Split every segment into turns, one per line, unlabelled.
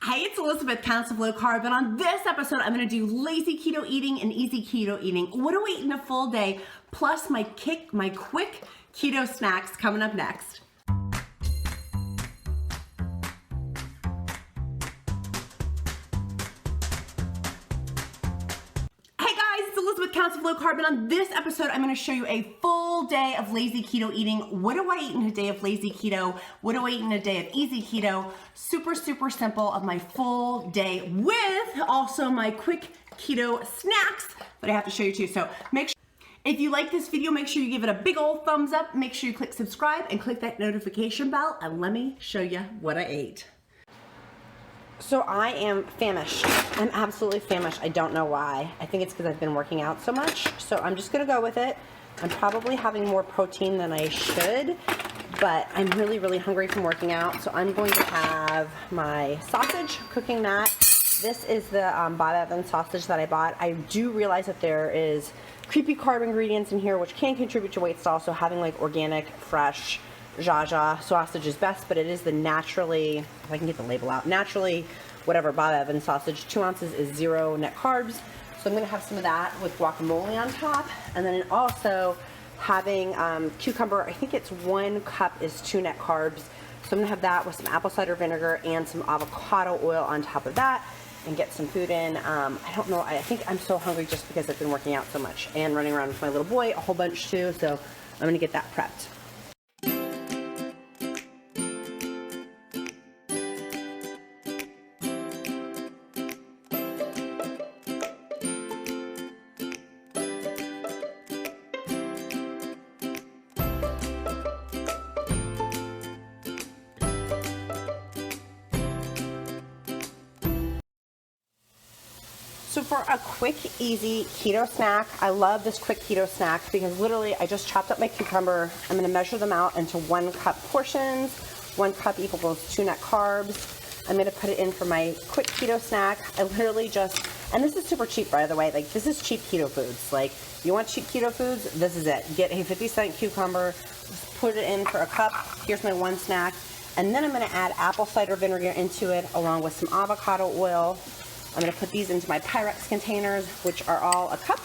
Hey, it's Elizabeth, Countess of Low Carb, and on this episode, I'm going to do lazy keto eating and easy keto eating. What do we eat in a full day? Plus my quick keto snacks coming up next. Elizabeth, Countess of Low Carb, and on this episode, I'm going to show you a full day of lazy keto eating. What do I eat in a day of lazy keto? What do I eat in a day of easy keto? Super simple of my full day with also my quick keto snacks that I have to show you too. So make sure, if you like this video, make sure you give it a big old thumbs up. Make sure you click subscribe and click that notification bell, and let me show you what I ate. So I am famished. I'm absolutely famished. I don't know why. I think it's because I've been working out so much. So I'm just gonna go with it. I'm probably having more protein than I should, but I'm really hungry from working out. So I'm going to have my sausage, cooking that. This is the Bob Evans sausage that I bought. I do realize that there is creepy carb ingredients in here, which can contribute to weight loss. So having like organic, fresh, Jaja sausage is best, but it is the naturally, if I can get the label out, naturally whatever Bob Evans sausage. 2 ounces is 0 net carbs. So I'm going to have some of that with guacamole on top. And then also having cucumber, I think it's 1 cup is 2 net carbs. So I'm going to have that with some apple cider vinegar and some avocado oil on top of that and get some food in. I don't know, I think I'm so hungry just because I've been working out so much and running around with my little boy a whole bunch too. So I'm going to get that prepped. So for a quick, easy keto snack, I love this quick keto snack because literally I just chopped up my cucumber. I'm going to measure them out into 1 cup portions. 1 cup equals 2 net carbs. I'm going to put it in for my quick keto snack. I literally just, and this is super cheap by the way, like this is cheap keto foods. Like you want cheap keto foods, this is it. Get a 50-cent cucumber, put it in for a cup. Here's my 1 snack. And then I'm going to add apple cider vinegar into it along with some avocado oil. I'm going to put these into my Pyrex containers, which are all a cup.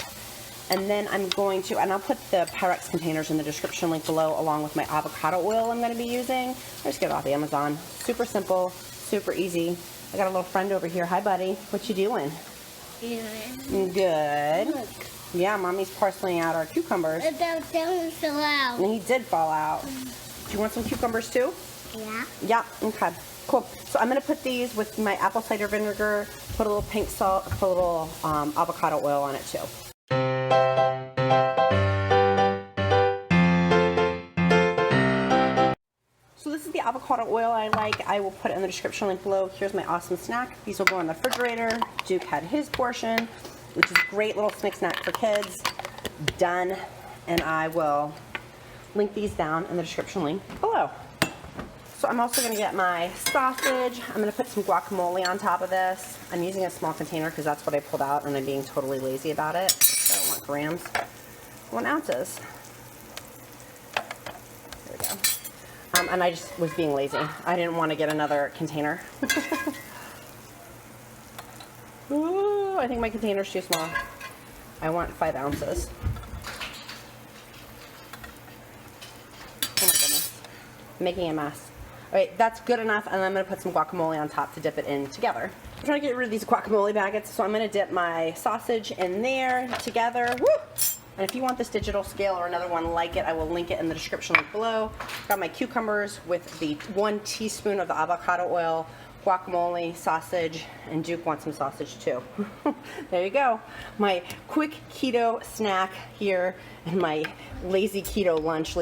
And then I'm going to, and I'll put the Pyrex containers in the description link below along with my avocado oil I'm going to be using. I just get it off Amazon. Super simple, super easy. I got a little friend over here. Hi, buddy. What you doing? Good.
Look.
Yeah, Mommy's parceling out our cucumbers.
That fell out.
And he did fall out. Do you want some cucumbers too?
Yeah.
Yeah, okay. Cool. So I'm going to put these with my apple cider vinegar, put a little pink salt, put a little avocado oil on it too. So this is the avocado oil I like. I will put it in the description link below. Here's my awesome snack. These will go in the refrigerator. Duke had his portion, which is a great little snack for kids. Done. And I will link these down in the description link below. So I'm also going to get my sausage. I'm going to put some guacamole on top of this. I'm using a small container because that's what I pulled out and I'm being totally lazy about it. I don't want grams. I want ounces. There we go. And I just was being lazy. I didn't want to get another container. Ooh, I think my container's too small. I want 5 ounces. Oh my goodness. I'm making a mess. All right, that's good enough, and I'm going to put some guacamole on top to dip it in together. I'm trying to get rid of these guacamole packets, so I'm going to dip my sausage in there together. Woo! And if you want this digital scale or another one like it, I will link it in the description link below. Got my cucumbers with the 1 teaspoon of the avocado oil, guacamole, sausage, and Duke wants some sausage too. There you go. My quick keto snack here and my lazy keto lunch.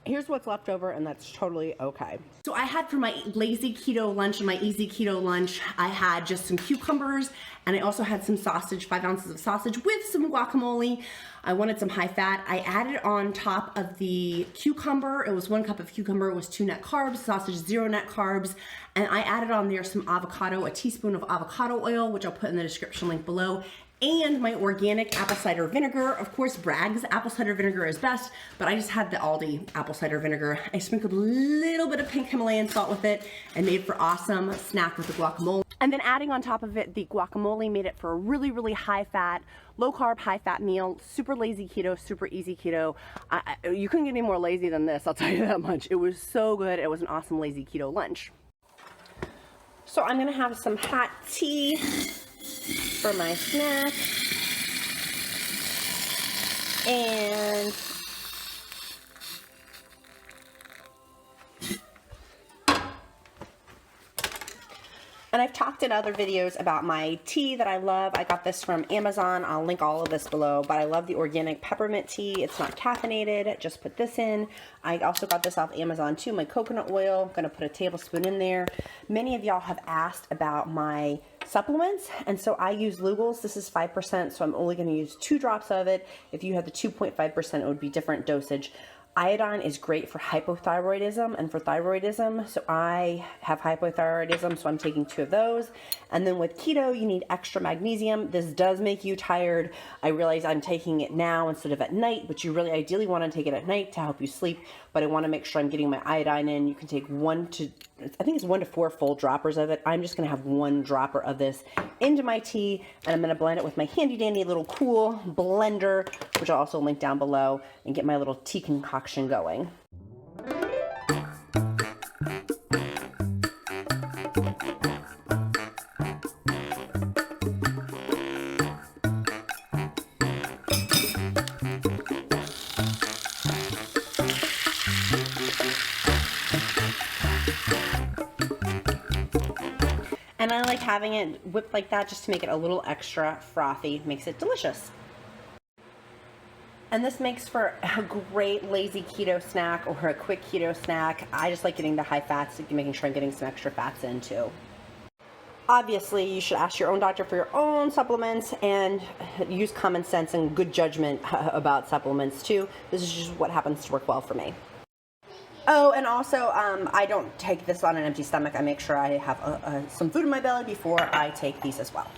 Here's what's left over, and that's totally okay. So I had for my lazy keto lunch and my easy keto lunch, I had just some cucumbers, and I also had some sausage, 5 ounces of sausage with some guacamole. I wanted some high fat. I added on top of the cucumber, it was 1 cup of cucumber, it was 2 net carbs, sausage 0 net carbs, and I added on there some avocado, a teaspoon of avocado oil, which I'll put in the description link below, and my organic apple cider vinegar. Of course, Bragg's apple cider vinegar is best, but I just had the Aldi apple cider vinegar. I sprinkled a little bit of pink Himalayan salt with it and made it for awesome snack with the guacamole. And then adding on top of it, the guacamole made it for a really, really high fat, low carb, high fat meal. Super lazy keto, super easy keto. You couldn't get any more lazy than this, I'll tell you that much. It was so good. It was an awesome lazy keto lunch. So I'm gonna have some hot tea for my snack. And I've talked in other videos about my tea that I love. I got this from Amazon. I'll link all of this below, but I love the organic peppermint tea. It's not caffeinated. Just put this in. I also got this off Amazon too. My coconut oil. I'm gonna put a tablespoon in there. Many of y'all have asked about my supplements, and so I use Lugol's. This is 5%, so I'm only gonna use 2 drops of it. If you have the 2.5%, it would be different dosage. Iodine is great for hypothyroidism and for thyroidism. So I have hypothyroidism, so I'm taking 2 of those. And then with keto, you need extra magnesium. This does make you tired. I realize I'm taking it now instead of at night, but you really ideally want to take it at night to help you sleep. But I want to make sure I'm getting my iodine in. You can take 1 to 4 full droppers of it. I'm just going to have 1 dropper of this into my tea, and I'm going to blend it with my handy dandy little cool blender, which I'll also link down below, and get my little tea concoction going. And I like having it whipped like that just to make it a little extra frothy. Makes it delicious. And this makes for a great lazy keto snack or a quick keto snack. I just like getting the high fats, making sure I'm getting some extra fats in too. Obviously, you should ask your own doctor for your own supplements and use common sense and good judgment about supplements too. This is just what happens to work well for me. Oh, and also, I don't take this on an empty stomach. I make sure I have some food in my belly before I take these as well.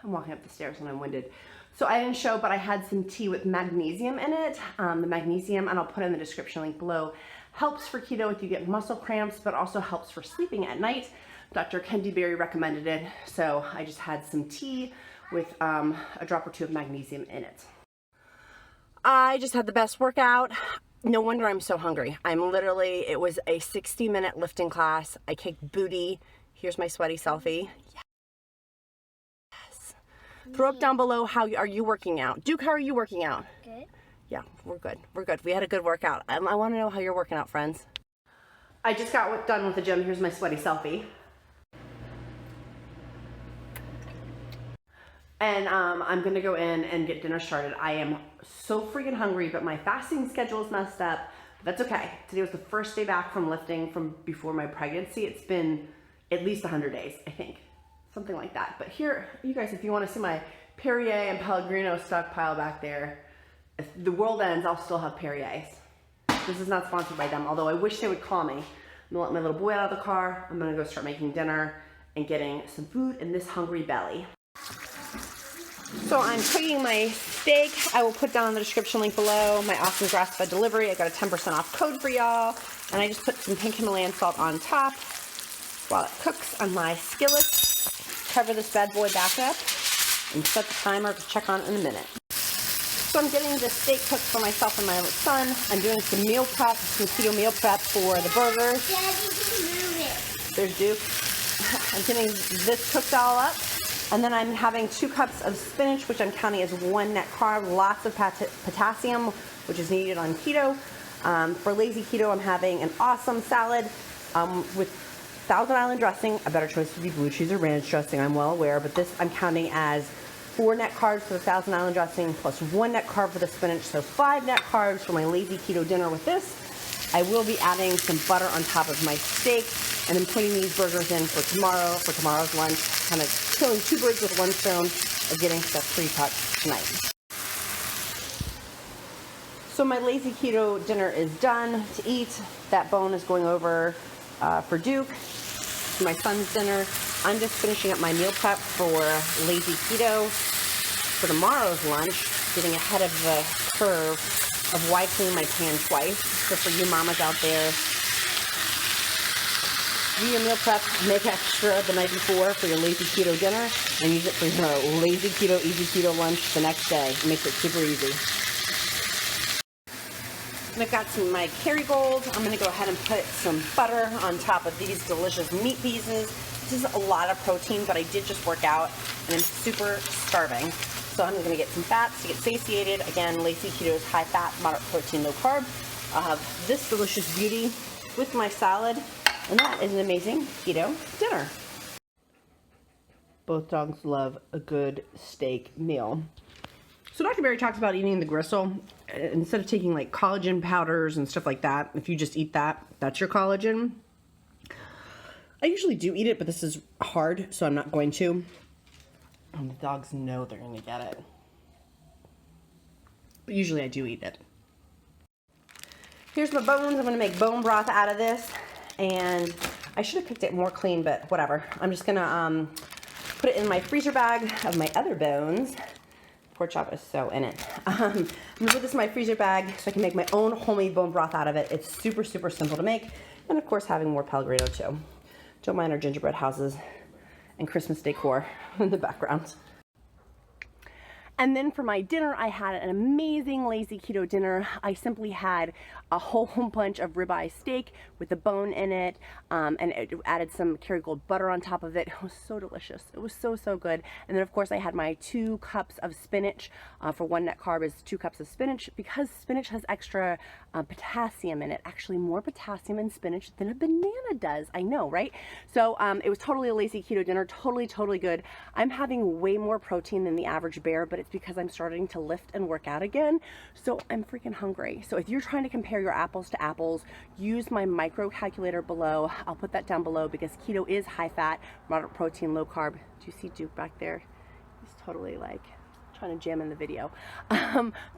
I'm walking up the stairs and I'm winded. So I didn't show, but I had some tea with magnesium in it. The magnesium, and I'll put in the description link below, helps for keto if you get muscle cramps, but also helps for sleeping at night. Dr. Kendi Berry recommended it, so I just had some tea with a drop or 2 of magnesium in it. I just had the best workout. No wonder I'm so hungry. It was a 60-minute lifting class. I kicked booty. Here's my sweaty selfie. Yes. Throw up down below, how are you working out? Duke, how are you working out?
Good.
Yeah, we're good. We're good. We had a good workout. I want to know how you're working out, friends. I just got done with the gym. Here's my sweaty selfie. And I'm gonna go in and get dinner started. I am so freaking hungry, but my fasting schedule is messed up. But that's okay. Today was the first day back from lifting from before my pregnancy. It's been at least 100 days, I think. Something like that. But here, you guys, if you wanna see my Perrier and Pellegrino stockpile back there, if the world ends, I'll still have Perriers. This is not sponsored by them, although I wish they would call me. I'm gonna let my little boy out of the car. I'm gonna go start making dinner and getting some food in this hungry belly. So I'm cooking my steak. I will put down in the description link below my awesome grass-fed delivery. I got a 10% off code for y'all. And I just put some pink Himalayan salt on top while it cooks on my skillet. Cover this bad boy back up and set the timer to check on it in a minute. So I'm getting the steak cooked for myself and my son. I'm doing some meal prep, some keto meal prep for the burgers.
Daddy, move it.
There's Duke. I'm getting this cooked all up. And then I'm having 2 cups of spinach, which I'm counting as 1 net carb, lots of potassium, which is needed on keto. For lazy keto, I'm having an awesome salad with Thousand Island dressing. A better choice would be blue cheese or ranch dressing, I'm well aware, but this I'm counting as 4 net carbs for the Thousand Island dressing, plus 1 net carb for the spinach, so 5 net carbs for my lazy keto dinner with this. I will be adding some butter on top of my steak, and then putting these burgers in for tomorrow's lunch, kind of killing 2 birds with 1 stone of getting stuff pre-cooked tonight. So my lazy keto dinner is done to eat. That bone is going over for Duke, for my son's dinner. I'm just finishing up my meal prep for lazy keto for tomorrow's lunch, getting ahead of the curve of why clean my pan twice. So for you mamas out there, do your meal prep, make extra the night before for your lazy keto dinner, and use it for your lazy keto, easy keto lunch the next day. It makes it super easy. And I've got some my Kerrygold. I'm going to go ahead and put some butter on top of these delicious meat pieces. This is a lot of protein, but I did just work out, and I'm super starving. So I'm going to get some fats to get satiated. Again, lazy keto is high fat, moderate protein, low carb. I'll have this delicious beauty with my salad. And that is an amazing keto dinner. Both dogs love a good steak meal. So Dr. Berry talks about eating the gristle. Instead of taking like collagen powders and stuff like that, if you just eat that, that's your collagen. I usually do eat it, but this is hard, so I'm not going to. And the dogs know they're going to get it. But usually I do eat it. Here's my bones. I'm going to make bone broth out of this. And I should have picked it more clean, but whatever. I'm just gonna put it in my freezer bag of my other bones. Pork chop is so in it. I'm gonna put this in my freezer bag so I can make my own homemade bone broth out of it. It's super, super simple to make. And of course, having more Pellegrino too. Don't mind our gingerbread houses and Christmas decor in the background. And then for my dinner, I had an amazing lazy keto dinner. I simply had a whole bunch of ribeye steak with the bone in it, and it added some Kerrygold butter on top of it. It was so delicious. It was so, so good. And then of course I had my 2 cups of spinach. For 1 net carb is 2 cups of spinach, because spinach has extra potassium in it. Actually more potassium in spinach than a banana does. I know, right? So it was totally a lazy keto dinner. Totally, totally good. I'm having way more protein than the average bear, but it's because I'm starting to lift and work out again. So I'm freaking hungry. So if you're trying to compare your apples to apples, use my micro calculator below. I'll put that down below because keto is high fat, moderate protein, low carb. Do you see Duke back there? He's totally like trying to jam in the video.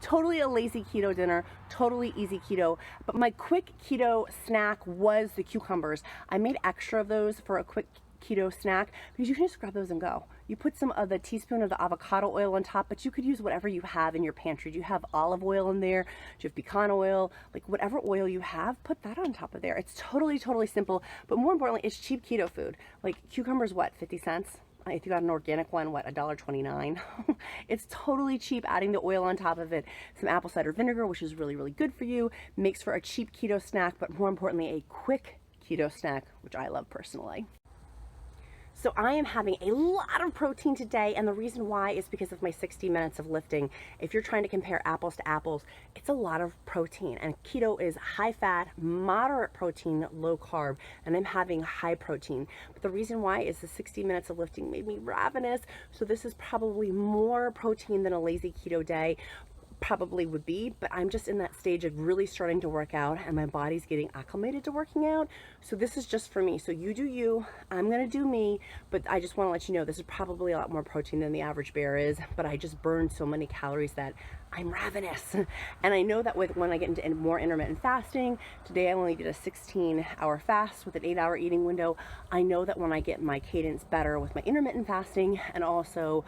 Totally a lazy keto dinner, totally easy keto. But my quick keto snack was the cucumbers. I made extra of those for a quick keto snack because you can just grab those and go. You put some of the teaspoon of the avocado oil on top, but you could use whatever you have in your pantry. Do you have olive oil in there? Do you have pecan oil? Like whatever oil you have, put that on top of there. It's totally, totally simple, but more importantly, it's cheap keto food. Like cucumbers, what, 50 cents? If you got an organic one, what, $1.29? It's totally cheap, adding the oil on top of it. Some apple cider vinegar, which is really, really good for you. Makes for a cheap keto snack, but more importantly, a quick keto snack, which I love personally. So I am having a lot of protein today, and the reason why is because of my 60 minutes of lifting. If you're trying to compare apples to apples, it's a lot of protein, and keto is high fat, moderate protein, low carb, and I'm having high protein. But the reason why is the 60 minutes of lifting made me ravenous, so this is probably more protein than a lazy keto day probably would be, but I'm just in that stage of really starting to work out and my body's getting acclimated to working out. So this is just for me. So you do you, I'm gonna do me, but I just wanna let you know this is probably a lot more protein than the average bear is, but I just burned so many calories that I'm ravenous. And I know that when I get into more intermittent fasting, today I only did a 16-hour fast with an 8-hour eating window. I know that when I get my cadence better with my intermittent fasting and also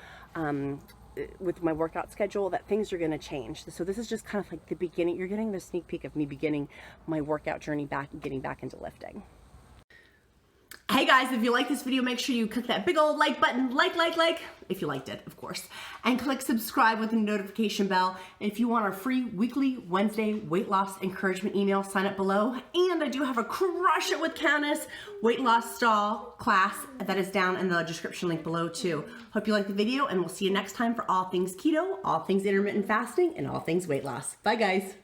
with my workout schedule, that things are going to change. So this is just kind of like the beginning. You're getting the sneak peek of me beginning my workout journey back and getting back into lifting. Hey guys, if you like this video, make sure you click that big old like button, like, if you liked it, of course, and click subscribe with the notification bell. And if you want our free weekly Wednesday weight loss encouragement email, sign up below. And I do have a Crush It with Countess weight loss stall class that is down in the description link below too. Hope you liked the video, and we'll see you next time for all things keto, all things intermittent fasting, and all things weight loss. Bye guys.